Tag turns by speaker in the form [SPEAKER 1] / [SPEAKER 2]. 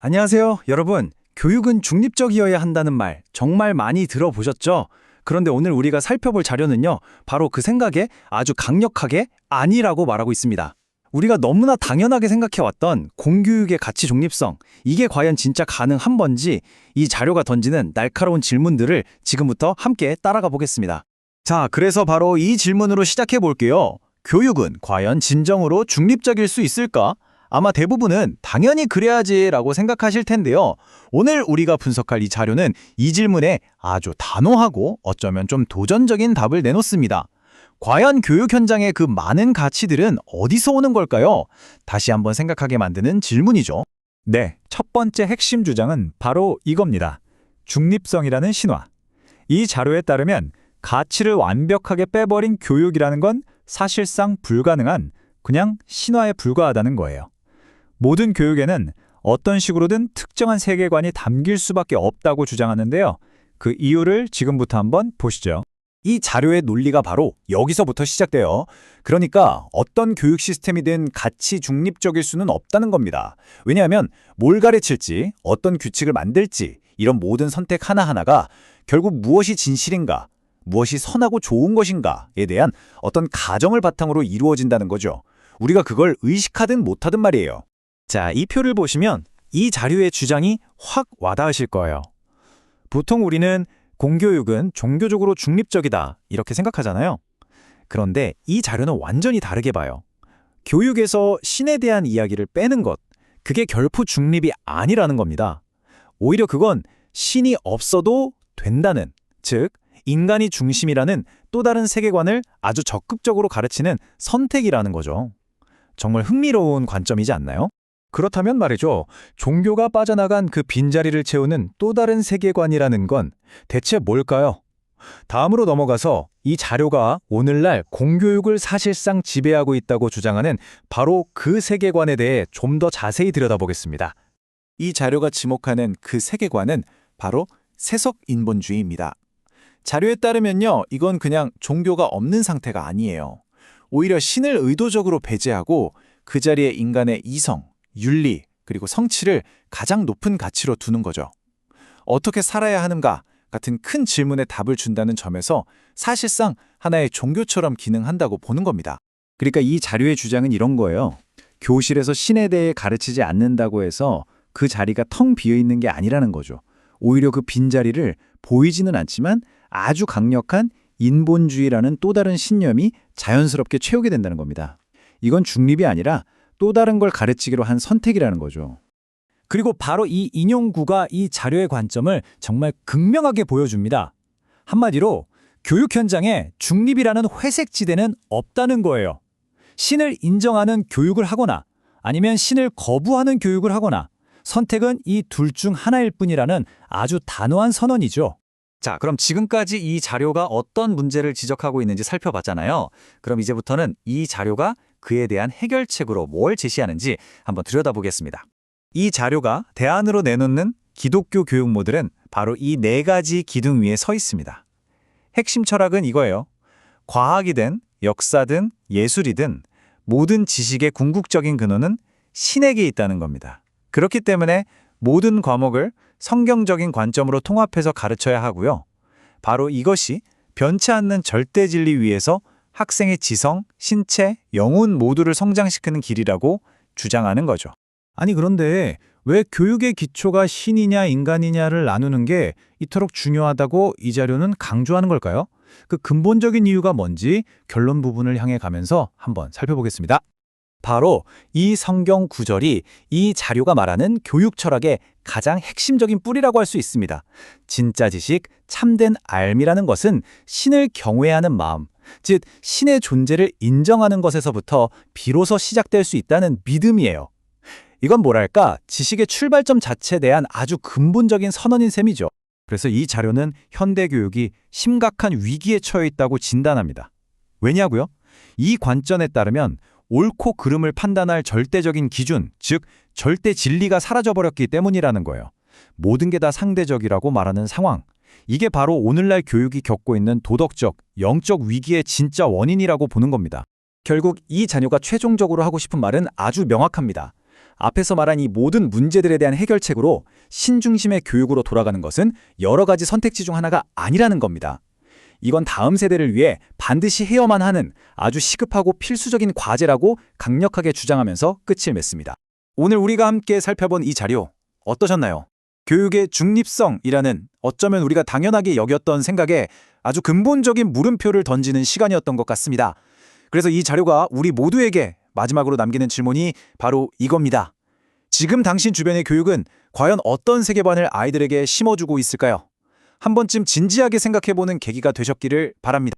[SPEAKER 1] 안녕하세요, 여러분. 교육은 중립적이어야 한다는 말 정말 많이 들어보셨죠? 그런데 오늘 우리가 살펴볼 자료는요, 바로 그 생각에 아주 강력하게 아니라고 말하고 있습니다. 우리가 너무나 당연하게 생각해왔던 공교육의 가치 중립성, 이게 과연 진짜 가능한 건지 이 자료가 던지는 날카로운 질문들을 지금부터 함께 따라가 보겠습니다. 자, 그래서 바로 이 질문으로 시작해 볼게요. 교육은 과연 진정으로 중립적일 수 있을까? 아마 대부분은 당연히 그래야지라고 생각하실 텐데요. 오늘 우리가 분석할 이 자료는 이 질문에 아주 단호하고 어쩌면 좀 도전적인 답을 내놓습니다. 과연 교육 현장의 그 많은 가치들은 어디서 오는 걸까요? 다시 한번 생각하게 만드는 질문이죠.
[SPEAKER 2] 네, 첫 번째 핵심 주장은 바로 이겁니다. 중립성이라는 신화. 이 자료에 따르면 가치를 완벽하게 빼버린 교육이라는 건 사실상 불가능한 그냥 신화에 불과하다는 거예요. 모든 교육에는 어떤 식으로든 특정한 세계관이 담길 수밖에 없다고 주장하는데요. 그 이유를 지금부터 한번 보시죠.
[SPEAKER 1] 이 자료의 논리가 바로 여기서부터 시작돼요. 그러니까 어떤 교육 시스템이든 가치 중립적일 수는 없다는 겁니다. 왜냐하면 뭘 가르칠지, 어떤 규칙을 만들지 이런 모든 선택 하나하나가 결국 무엇이 진실인가, 무엇이 선하고 좋은 것인가에 대한 어떤 가정을 바탕으로 이루어진다는 거죠. 우리가 그걸 의식하든 못하든 말이에요. 자, 이 표를 보시면 이 자료의 주장이 확 와닿으실 거예요. 보통 우리는 공교육은 종교적으로 중립적이다 이렇게 생각하잖아요. 그런데 이 자료는 완전히 다르게 봐요. 교육에서 신에 대한 이야기를 빼는 것, 그게 결코 중립이 아니라는 겁니다. 오히려 그건 신이 없어도 된다는, 즉 인간이 중심이라는 또 다른 세계관을 아주 적극적으로 가르치는 선택이라는 거죠. 정말 흥미로운 관점이지 않나요? 그렇다면 말이죠. 종교가 빠져나간 그 빈자리를 채우는 또 다른 세계관이라는 건 대체 뭘까요? 다음으로 넘어가서 이 자료가 오늘날 공교육을 사실상 지배하고 있다고 주장하는 바로 그 세계관에 대해 좀 더 자세히 들여다보겠습니다. 이 자료가 지목하는 그 세계관은 바로 세속 인본주의입니다. 자료에 따르면요, 이건 그냥 종교가 없는 상태가 아니에요. 오히려 신을 의도적으로 배제하고 그 자리에 인간의 이성, 윤리, 그리고 성취를 가장 높은 가치로 두는 거죠. 어떻게 살아야 하는가 같은 큰 질문에 답을 준다는 점에서 사실상 하나의 종교처럼 기능한다고 보는 겁니다. 그러니까 이 자료의 주장은 이런 거예요. 교실에서 신에 대해 가르치지 않는다고 해서 그 자리가 텅 비어 있는 게 아니라는 거죠. 오히려 그 빈자리를 보이지는 않지만 아주 강력한 인본주의라는 또 다른 신념이 자연스럽게 채우게 된다는 겁니다. 이건 중립이 아니라 또 다른 걸 가르치기로 한 선택이라는 거죠.
[SPEAKER 2] 그리고 바로 이 인용구가 이 자료의 관점을 정말 극명하게 보여줍니다. 한마디로 교육 현장에 중립이라는 회색 지대는 없다는 거예요. 신을 인정하는 교육을 하거나 아니면 신을 거부하는 교육을 하거나 선택은 이 둘 중 하나일 뿐이라는 아주 단호한 선언이죠.
[SPEAKER 1] 자, 그럼 지금까지 이 자료가 어떤 문제를 지적하고 있는지 살펴봤잖아요. 그럼 이제부터는 이 자료가 그에 대한 해결책으로 뭘 제시하는지 한번 들여다보겠습니다. 이 자료가 대안으로 내놓는 기독교 교육 모델은 바로 이 네 가지 기둥 위에 서 있습니다. 핵심 철학은 이거예요. 과학이든 역사든 예술이든 모든 지식의 궁극적인 근원은 신에게 있다는 겁니다. 그렇기 때문에 모든 과목을 성경적인 관점으로 통합해서 가르쳐야 하고요. 바로 이것이 변치 않는 절대 진리 위에서 학생의 지성, 신체, 영혼 모두를 성장시키는 길이라고 주장하는 거죠.
[SPEAKER 2] 아니 그런데 왜 교육의 기초가 신이냐 인간이냐를 나누는 게 이토록 중요하다고 이 자료는 강조하는 걸까요? 그 근본적인 이유가 뭔지 결론 부분을 향해 가면서 한번 살펴보겠습니다.
[SPEAKER 1] 바로 이 성경 구절이 이 자료가 말하는 교육 철학의 가장 핵심적인 뿌리라고 할 수 있습니다. 진짜 지식, 참된 알미라는 것은 신을 경외하는 마음, 즉 신의 존재를 인정하는 것에서부터 비로소 시작될 수 있다는 믿음이에요. 이건 뭐랄까, 지식의 출발점 자체에 대한 아주 근본적인 선언인 셈이죠. 그래서 이 자료는 현대 교육이 심각한 위기에 처해 있다고 진단합니다. 왜냐고요? 이 관점에 따르면 옳고 그름을 판단할 절대적인 기준, 즉 절대 진리가 사라져버렸기 때문이라는 거예요. 모든 게 다 상대적이라고 말하는 상황. 이게 바로 오늘날 교육이 겪고 있는 도덕적, 영적 위기의 진짜 원인이라고 보는 겁니다. 결국 이 자료가 최종적으로 하고 싶은 말은 아주 명확합니다. 앞에서 말한 이 모든 문제들에 대한 해결책으로 신중심의 교육으로 돌아가는 것은 여러 가지 선택지 중 하나가 아니라는 겁니다. 이건 다음 세대를 위해 반드시 해야만 하는 아주 시급하고 필수적인 과제라고 강력하게 주장하면서 끝을 맺습니다. 오늘 우리가 함께 살펴본 이 자료 어떠셨나요? 교육의 중립성이라는 어쩌면 우리가 당연하게 여겼던 생각에 아주 근본적인 물음표를 던지는 시간이었던 것 같습니다. 그래서 이 자료가 우리 모두에게 마지막으로 남기는 질문이 바로 이겁니다. 지금 당신 주변의 교육은 과연 어떤 세계관을 아이들에게 심어주고 있을까요? 한 번쯤 진지하게 생각해보는 계기가 되셨기를 바랍니다.